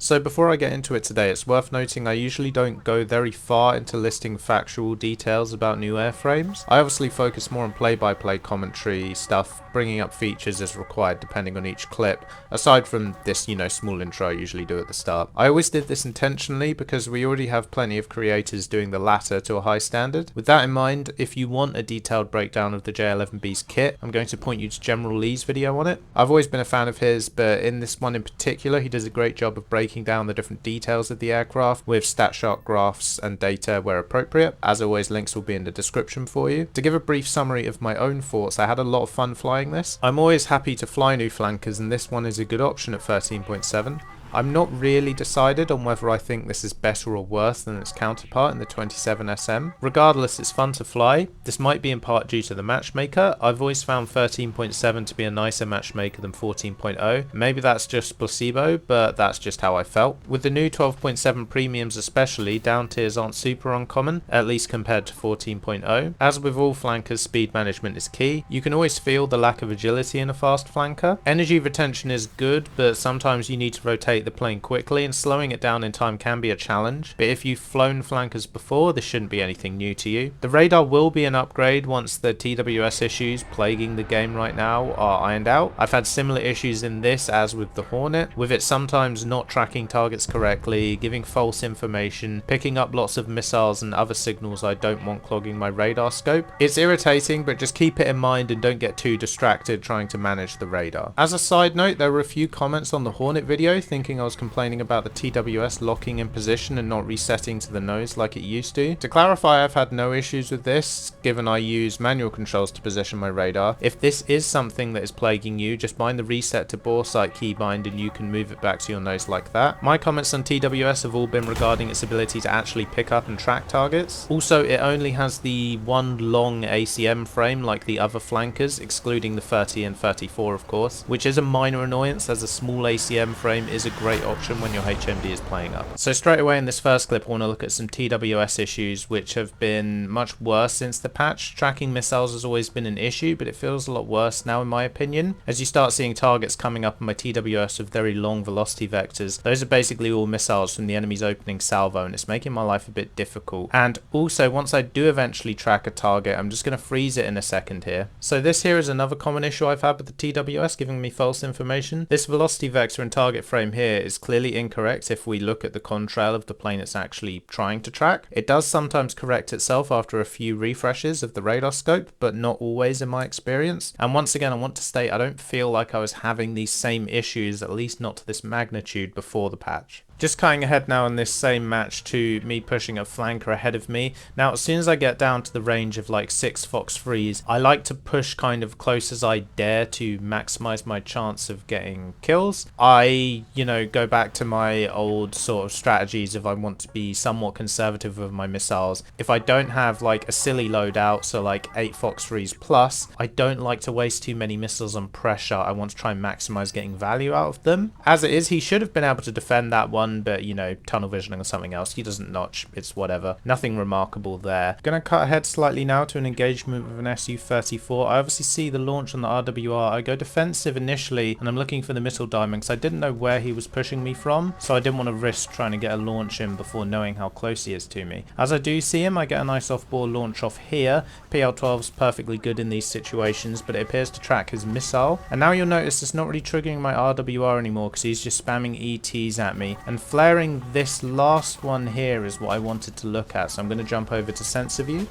So before I get into it today, it's worth noting I usually don't go very far into listing factual details about new airframes. I obviously focus more on play-by-play commentary stuff, bringing up features as required depending on each clip, aside from this, small intro I usually do at the start. I always did this intentionally because we already have plenty of creators doing the latter to a high standard. With that in mind, if you want a detailed breakdown of the J-11b's kit, I'm going to point you to General Lee's video on it. I've always been a fan of his, but in this one in particular, he does a great job of breaking down the different details of the aircraft with stat chart graphs and data where appropriate. As always, links will be in the description for you. To give a brief summary of my own thoughts, I had a lot of fun flying this. I'm always happy to fly new flankers, and this one is a good option at 13.7. I'm not really decided on whether I think this is better or worse than its counterpart in the 27SM. Regardless, it's fun to fly. This might be in part due to the matchmaker. I've always found 13.7 to be a nicer matchmaker than 14.0. Maybe that's just placebo, but that's just how I felt. With the new 12.7 premiums especially, down tiers aren't super uncommon, at least compared to 14.0. As with all flankers, speed management is key. You can always feel the lack of agility in a fast flanker. Energy retention is good, but sometimes you need to rotate the plane quickly, and slowing it down in time can be a challenge, but if you've flown flankers before, this shouldn't be anything new to you. The radar will be an upgrade once the TWS issues plaguing the game right now are ironed out. I've had similar issues in this as with the Hornet, with it sometimes not tracking targets correctly, giving false information, picking up lots of missiles and other signals I don't want clogging my radar scope. It's irritating, but just keep it in mind and don't get too distracted trying to manage the radar. As a side note, there were a few comments on the Hornet video thinking I was complaining about the TWS locking in position and not resetting to the nose like it used to. To clarify, I've had no issues with this, given I use manual controls to position my radar. If this is something that is plaguing you, just bind the reset to bore sight keybind and you can move it back to your nose like that. My comments on TWS have all been regarding its ability to actually pick up and track targets. Also, it only has the one long ACM frame like the other flankers, excluding the 30 and 34 of course, which is a minor annoyance as a small ACM frame is a great option when your HMD is playing up. So straight away in this first clip I want to look at some TWS issues which have been much worse since the patch. Tracking missiles has always been an issue, but it feels a lot worse now in my opinion. As you start seeing targets coming up on my TWS with very long velocity vectors, those are basically all missiles from the enemy's opening salvo, and it's making my life a bit difficult. And also, once I do eventually track a target, I'm just going to freeze it in a second here. So this here is another common issue I've had with the TWS giving me false information. This velocity vector and target frame here is clearly incorrect if we look at the contrail of the plane it's actually trying to track. It does sometimes correct itself after a few refreshes of the radar scope, but not always in my experience. And once again, I want to state I don't feel like I was having these same issues, at least not to this magnitude, before the patch. Just cutting ahead now in this same match to me pushing a flanker ahead of me. Now, as soon as I get down to the range of like 6 Fox 3s, I like to push kind of close as I dare to maximize my chance of getting kills. I, go back to my old sort of strategies if I want to be somewhat conservative with my missiles. If I don't have like a silly loadout, so like 8 Fox 3s plus, I don't like to waste too many missiles on pressure. I want to try and maximize getting value out of them. As it is, he should have been able to defend that one, but tunnel visioning or something else. He doesn't notch, it's whatever. Nothing remarkable there. Gonna cut ahead slightly now to an engagement with an Su-34. I obviously see the launch on the RWR. I go defensive initially, and I'm looking for the missile diamond because I didn't know where he was pushing me from, so I didn't want to risk trying to get a launch in before knowing how close he is to me. As I do see him, I get a nice off-board launch off here. PL-12 is perfectly good in these situations, but it appears to track his missile. And now you'll notice it's not really triggering my RWR anymore because he's just spamming ETs at me. And flaring this last one here is what I wanted to look at, so I'm going to jump over to sensor view.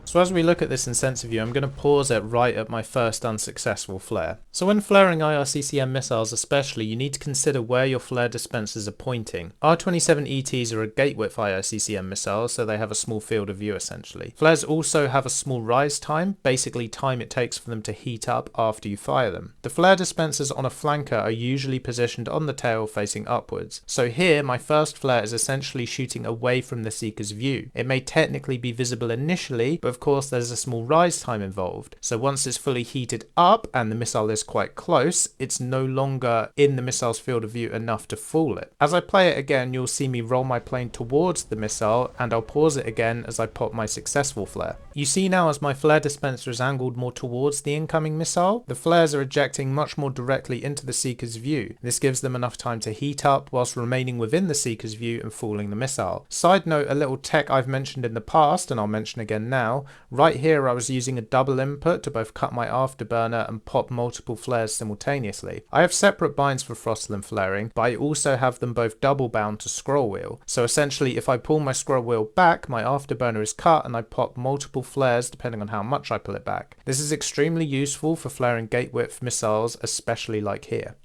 So as we look at this in sensor view, I'm going to pause it right at my first unsuccessful flare. So when flaring IRCCM missiles especially, you need to consider where your flare dispensers are pointing. R27ETs are a gate width IRCCM missile, so they have a small field of view essentially. Flares also have a small rise time, basically time it takes for them to heat up after you fire them. The flare dispensers on a flanker are usually positioned on the tail facing upwards. So here, my first flare is essentially shooting away from the seeker's view. It may technically be visible initially, but of course there's a small rise time involved. So once it's fully heated up and the missile is quite close, it's no longer in the missile's field of view enough to fool it. As I play it again, you'll see me roll my plane towards the missile, and I'll pause it again as I pop my successful flare. You see now as my flare dispenser is angled more towards the incoming missile, the flares are ejecting much more directly into the Seeker's view. This gives them enough time to heat up whilst remaining within the Seeker's view and fooling the missile. Side note, a little tech I've mentioned in the past, and I'll mention again now, right here I was using a double input to both cut my afterburner and pop multiple flares simultaneously. I have separate binds for throttle and flaring, but I also have them both double bound to scroll wheel. So essentially if I pull my scroll wheel back, my afterburner is cut and I pop multiple flares depending on how much I pull it back. This is extremely useful for flaring gate width missiles, especially like here.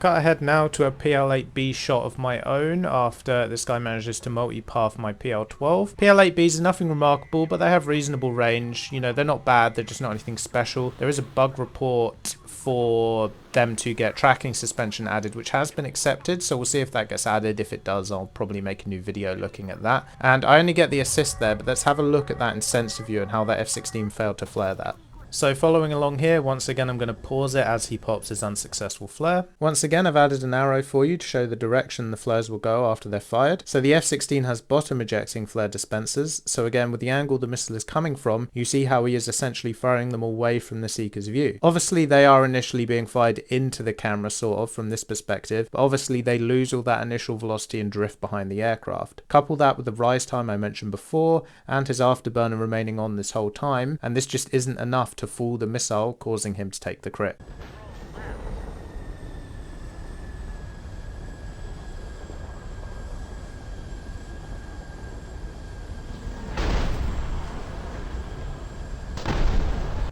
Cut ahead now to a PL-8B shot of my own after this guy manages to multipath my PL-12. PL-8Bs are nothing remarkable, but they have reasonable range. You know, they're not bad, they're just not anything special. There is a bug report for them to get tracking suspension added, which has been accepted, so we'll see if that gets added. If it does, I'll probably make a new video looking at that. And I only get the assist there, but let's have a look at that in sensor view and how that F-16 failed to flare that. So following along here, once again I'm going to pause it as he pops his unsuccessful flare. Once again I've added an arrow for you to show the direction the flares will go after they're fired. So the F-16 has bottom ejecting flare dispensers, so again with the angle the missile is coming from, you see how he is essentially firing them away from the Seeker's view. Obviously they are initially being fired into the camera sort of from this perspective, but obviously they lose all that initial velocity and drift behind the aircraft. Couple that with the rise time I mentioned before and his afterburner remaining on this whole time, and this just isn't enough to fool the missile, causing him to take the crit.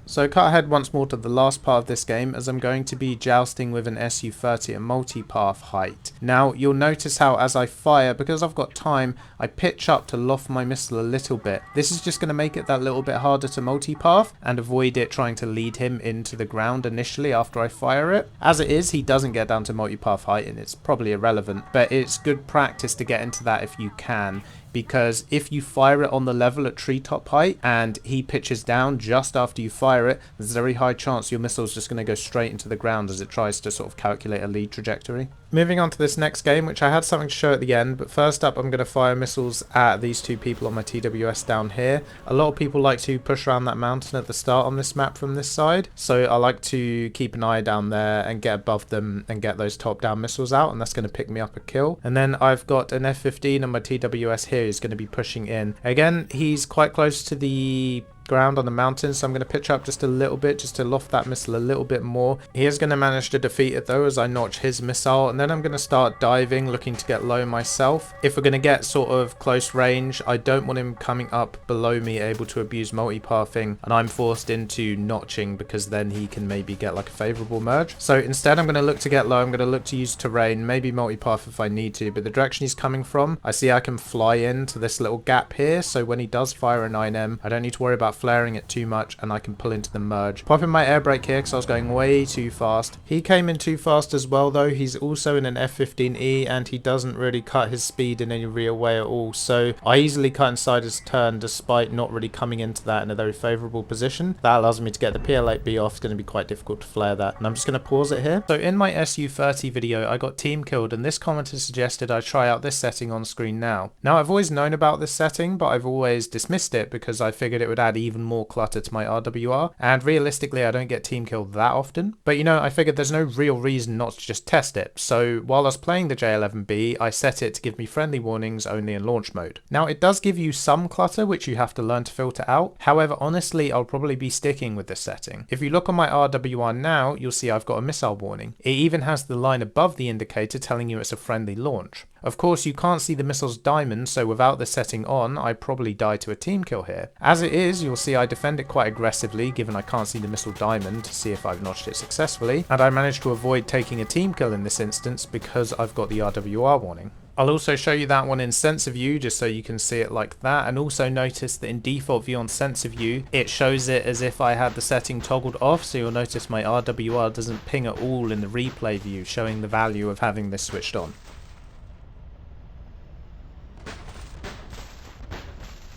So cut ahead once more to the last part of this game, as I'm going to be jousting with an Su-30 at multipath height. Now you'll notice how as I fire, because I've got time, I pitch up to loft my missile a little bit. This is just going to make it that little bit harder to multipath and avoid it trying to lead him into the ground initially after I fire it. As it is, he doesn't get down to multipath height and it's probably irrelevant, but it's good practice to get into that if you can. Because if you fire it on the level at treetop height and he pitches down just after you fire it, there's a very high chance your missile is just going to go straight into the ground as it tries to sort of calculate a lead trajectory. Moving on to this next game, which I had something to show at the end, but first up I'm going to fire missiles at these two people on my TWS down here. A lot of people like to push around that mountain at the start on this map from this side, so I like to keep an eye down there and get above them and get those top-down missiles out, and that's going to pick me up a kill. And then I've got an F-15 on my TWS here who's going to be pushing in. Again, he's quite close to the ground on the mountain, so I'm going to pitch up just a little bit just to loft that missile a little bit more. He is going to manage to defeat it though as I notch his missile, and then I'm going to start diving, looking to get low myself. If we're going to get sort of close range, I don't want him coming up below me able to abuse multipathing and I'm forced into notching, because then he can maybe get like a favorable merge. So instead I'm going to look to get low. I'm going to look to use terrain, maybe multipath if I need to, but the direction he's coming from, I see I can fly into this little gap here, so when he does fire a 9M, I don't need to worry about flaring it too much and I can pull into the merge. Popping my air brake here because I was going way too fast. He came in too fast as well though. He's also in an F-15E and he doesn't really cut his speed in any real way at all, so I easily cut inside his turn despite not really coming into that in a very favourable position. That allows me to get the PL-8B off. It's going to be quite difficult to flare that, and I'm just going to pause it here. So in my Su-30 video I got team killed, and this commenter suggested I try out this setting on screen now. Now I've always known about this setting, but I've always dismissed it because I figured it would add even more clutter to my RWR, and realistically I don't get team killed that often, but you know, I figured there's no real reason not to just test it. So while I was playing the J-11b, I set it to give me friendly warnings only in launch mode. Now it does give you some clutter which you have to learn to filter out. However, honestly I'll probably be sticking with this setting. If you look on my RWR now, you'll see I've got a missile warning. It even has the line above the indicator telling you it's a friendly launch. Of course, you can't see the missile's diamond, so without the setting on, I probably die to a team kill here. As it is, you'll see I defend it quite aggressively, given I can't see the missile diamond to see if I've notched it successfully, and I managed to avoid taking a team kill in this instance because I've got the RWR warning. I'll also show you that one in sensor view just so you can see it like that, and also notice that in default view on sensor view it shows it as if I had the setting toggled off, so you'll notice my RWR doesn't ping at all in the replay view, showing the value of having this switched on.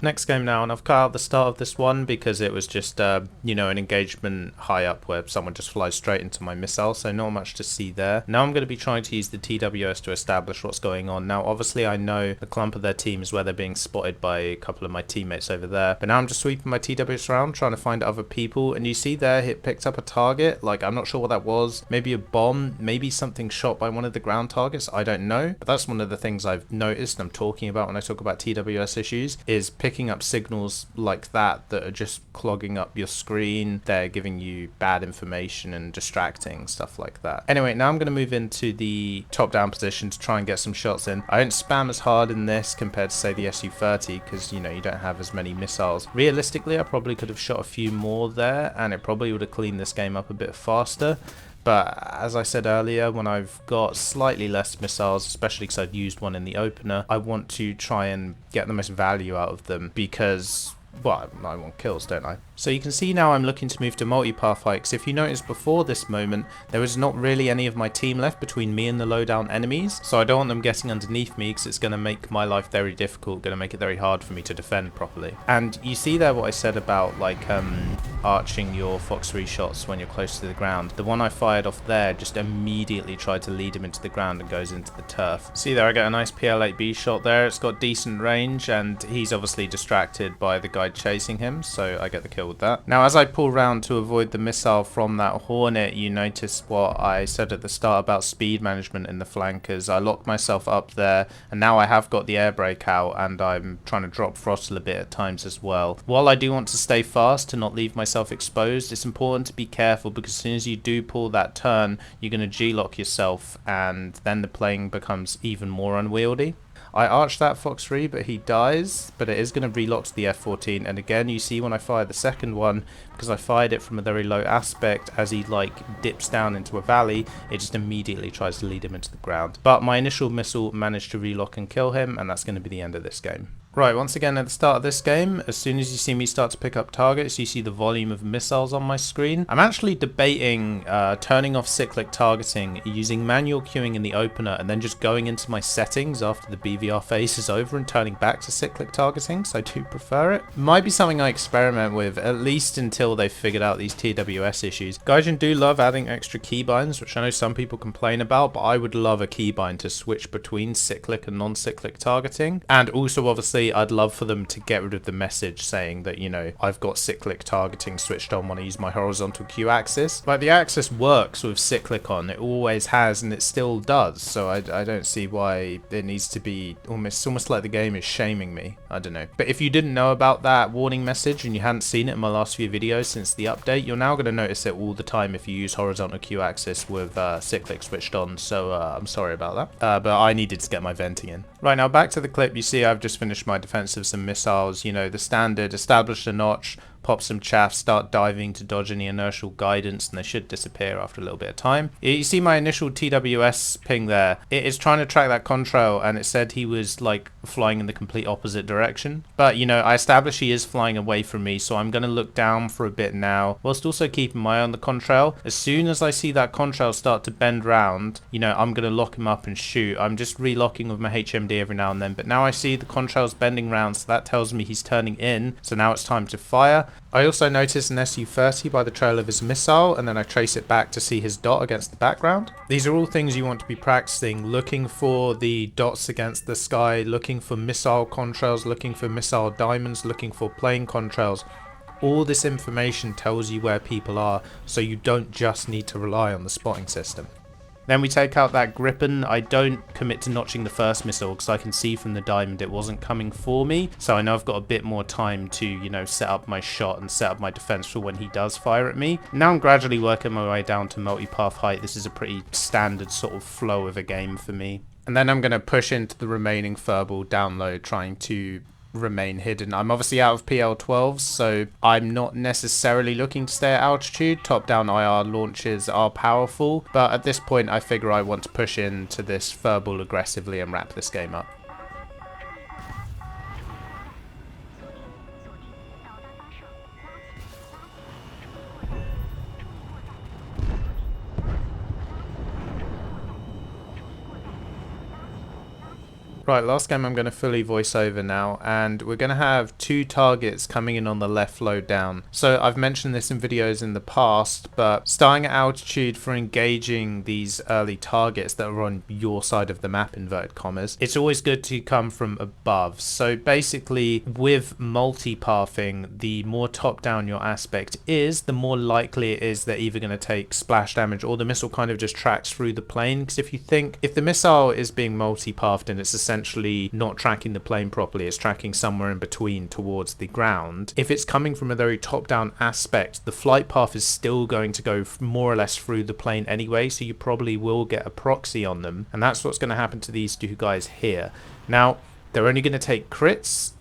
Next game now, and I've cut out the start of this one because it was just, you know, an engagement high up where someone just flies straight into my missile, so not much to see there. Now I'm going to be trying to use the TWS to establish what's going on. Now obviously I know the clump of their team is where they're being spotted by a couple of my teammates over there, but now I'm just sweeping my TWS around trying to find other people, and you see there it picked up a target. Like, I'm not sure what that was, maybe a bomb, maybe something shot by one of the ground targets, I don't know. But that's one of the things I've noticed and I'm talking about when I talk about TWS issues, is picking up signals like that are just clogging up your screen. They're giving you bad information and distracting, stuff like that. Anyway, now I'm going to move into the top down position to try and get some shots in. I don't spam as hard in this compared to say the Su-30 because, you know, you don't have as many missiles. Realistically, I probably could have shot a few more there and it probably would have cleaned this game up a bit faster. But as I said earlier, when I've got slightly less missiles, especially because I'd used one in the opener, I want to try and get the most value out of them because, well, I want kills, don't I? So you can see now I'm looking to move to multipath height, because if you notice before this moment, there was not really any of my team left between me and the low down enemies, so I don't want them getting underneath me because it's going to make my life very difficult, going to make it very hard for me to defend properly. And you see there what I said about like arching your Fox 3 shots when you're close to the ground. The one I fired off there just immediately tried to lead him into the ground and goes into the turf. See there, I get a nice PL-8B shot there. It's got decent range and he's obviously distracted by the guy chasing him, so I get the kill with that. Now as I pull round to avoid the missile from that Hornet, you notice what I said at the start about speed management in the flankers. I locked myself up there and now I have got the air brake out and I'm trying to drop throttle a bit at times as well. While I do want to stay fast to not leave myself exposed, it's important to be careful because as soon as you do pull that turn, you're going to G-lock yourself and then the plane becomes even more unwieldy. I arched that Fox 3, but he dies, but it is going to relock to the F-14, and again you see when I fire the second one, because I fired it from a very low aspect, as he like dips down into a valley, it just immediately tries to lead him into the ground. But my initial missile managed to relock and kill him, and that's going to be the end of this game. Right, once again at the start of this game, as soon as you see me start to pick up targets, you see the volume of missiles on my screen. I'm actually debating turning off cyclic targeting, using manual queuing in the opener, and then just going into my settings after the BVR phase is over and turning back to cyclic targeting, so I do prefer it. Might be something I experiment with, at least until they've figured out these TWS issues. Gaijin do love adding extra keybinds, which I know some people complain about, but I would love a keybind to switch between cyclic and non-cyclic targeting, and also obviously I'd love for them to get rid of the message saying that, you know, I've got cyclic targeting switched on when I use my horizontal Q axis. Like, the axis works with cyclic on, it always has and it still does, so I don't see why it needs to be almost like the game is shaming me. I don't know. But if you didn't know about that warning message and you hadn't seen it in my last few videos since the update, you're now going to notice it all the time if you use horizontal Q axis with cyclic switched on, so I'm sorry about that. But I needed to get my venting in. Right, now back to the clip. You see I've just finished my defense of some missiles, you know, the standard, establish a notch, pop some chaff, start diving to dodge any inertial guidance, and they should disappear after a little bit of time. You see my initial TWS ping there. It is trying to track that contrail, and it said he was like flying in the complete opposite direction. But, you know, I established he is flying away from me, so I'm going to look down for a bit now, whilst also keeping my eye on the contrail. As soon as I see that contrail start to bend round, you know, I'm going to lock him up and shoot. I'm just relocking with my HMD every now and then, but now I see the contrail's bending round, so that tells me he's turning in, so now it's time to fire. I also notice an Su-30 by the trail of his missile, and then I trace it back to see his dot against the background. These are all things you want to be practicing, looking for the dots against the sky, looking for missile contrails, looking for missile diamonds, looking for plane contrails. All this information tells you where people are, so you don't just need to rely on the spotting system. Then we take out that Gripen. I don't commit to notching the first missile because I can see from the diamond it wasn't coming for me. So I know I've got a bit more time to, you know, set up my shot and set up my defense for when he does fire at me. Now I'm gradually working my way down to multipath height. This is a pretty standard sort of flow of a game for me. And then I'm going to push into the remaining furball download, trying to remain hidden. I'm obviously out of PL-12s, so I'm not necessarily looking to stay at altitude. Top-down IR launches are powerful, but at this point I figure I want to push into this furball aggressively and wrap this game up. Right, last game I'm going to fully voice over now, and we're going to have 2 targets coming in on the left load down. So I've mentioned this in videos in the past, but starting at altitude for engaging these early targets that are on your side of the map, inverted commas, it's always good to come from above. So basically with multipathing, the more top down your aspect is, the more likely it is they're either going to take splash damage or the missile kind of just tracks through the plane. Because if the missile is being multipathed and it's essentially not tracking the plane properly, it's tracking somewhere in between towards the ground, if it's coming from a very top down aspect, the flight path is still going to go more or less through the plane anyway, so you probably will get a proxy on them, and that's what's going to happen to these 2 guys here. Now they're only going to take crits,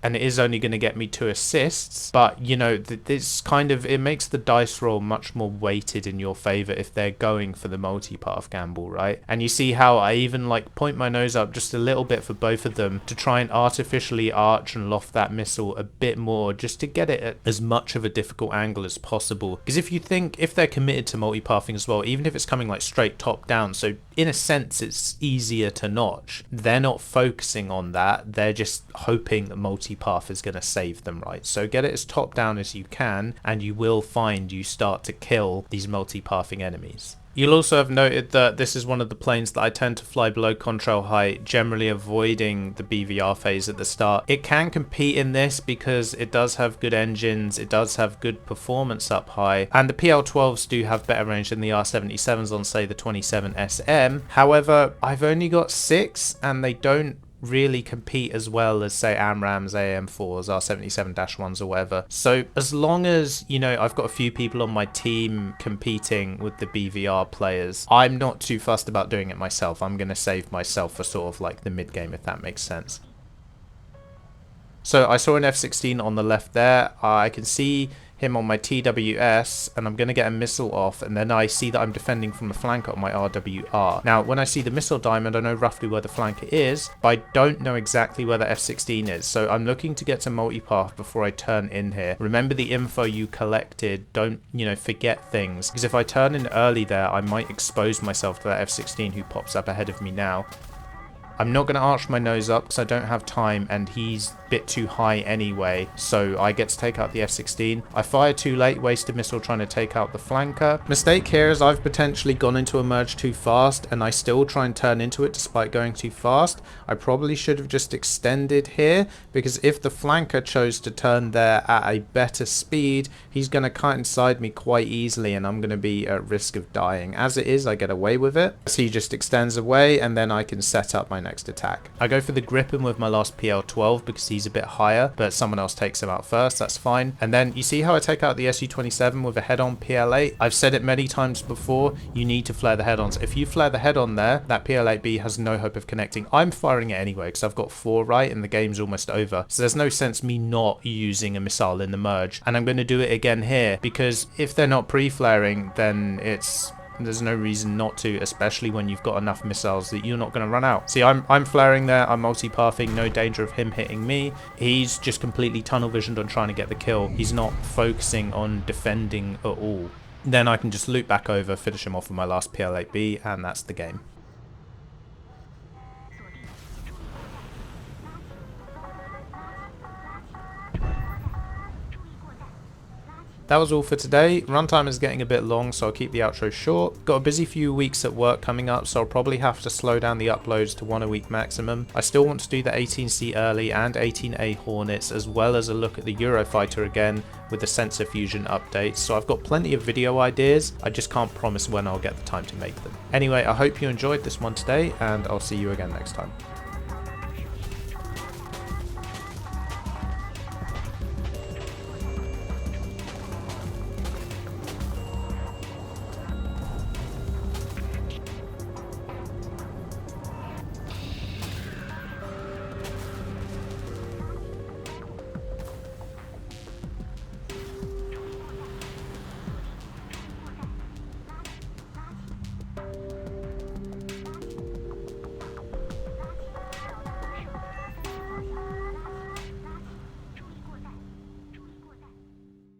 and it is only going to get me 2 assists, but you know, this kind of, it makes the dice roll much more weighted in your favor if they're going for the multipath gamble, right? And you see how I even like point my nose up just a little bit for both of them to try and artificially arch and loft that missile a bit more, just to get it at as much of a difficult angle as possible. Because if they're committed to multipathing as well, even if it's coming like straight top down, so in a sense it's easier to notch, they're not focusing on that, they're just hoping that multipath is going to save them, right? So get it as top down as you can, and you will find you start to kill these multipathing enemies. You'll also have noted that this is one of the planes that I tend to fly below contrail height, generally avoiding the BVR phase at the start. It can compete in this because it does have good engines, it does have good performance up high, and the PL-12s do have better range than the R-77s on, say, the 27SM. However, I've only got 6, and they don't really compete as well as, say, AMRAAMs, AM4s, R77-1s or whatever. So as long as, you know, I've got a few people on my team competing with the BVR players, I'm not too fussed about doing it myself. I'm going to save myself for sort of like the mid game, if that makes sense. So I saw an F-16 on the left there. I can see him on my TWS, and I'm going to get a missile off, and then I see that I'm defending from a flanker on my RWR. Now when I see the missile diamond, I know roughly where the flanker is, but I don't know exactly where the F-16 is, so I'm looking to get to multipath before I turn in here. Remember the info you collected, don't, you know, forget things, because if I turn in early there, I might expose myself to that F-16 who pops up ahead of me now. I'm not going to arch my nose up because I don't have time, and he's a bit too high anyway, so I get to take out the F-16. I fired too late, wasted missile trying to take out the flanker. Mistake here is I've potentially gone into a merge too fast, and I still try and turn into it despite going too fast. I probably should have just extended here, because if the flanker chose to turn there at a better speed, he's going to cut inside me quite easily, and I'm going to be at risk of dying. As it is, I get away with it. So he just extends away, and then I can set up my next attack. I go for the Gripen with my last PL-12 because he's a bit higher, but someone else takes him out first, that's fine. And then you see how I take out the Su-27 with a head-on PL-8? I've said it many times before, you need to flare the head-ons. If you flare the head-on there, that PL-8B has no hope of connecting. I'm firing it anyway because I've got 4 right and the game's almost over. So there's no sense me not using a missile in the merge. And I'm going to do it again here because if they're not pre-flaring, then there's no reason not to, especially when you've got enough missiles that you're not going to run out. See, I'm flaring there, I'm multipathing, no danger of him hitting me. He's just completely tunnel visioned on trying to get the kill. He's not focusing on defending at all. Then I can just loop back over, finish him off with my last PL-8B, and that's the game. That was all for today. Runtime is getting a bit long, so I'll keep the outro short. Got a busy few weeks at work coming up, so I'll probably have to slow down the uploads to 1 a week maximum. I still want to do the 18C early and 18A Hornets, as well as a look at the Eurofighter again with the sensor fusion updates. So I've got plenty of video ideas, I just can't promise when I'll get the time to make them. Anyway, I hope you enjoyed this one today, and I'll see you again next time.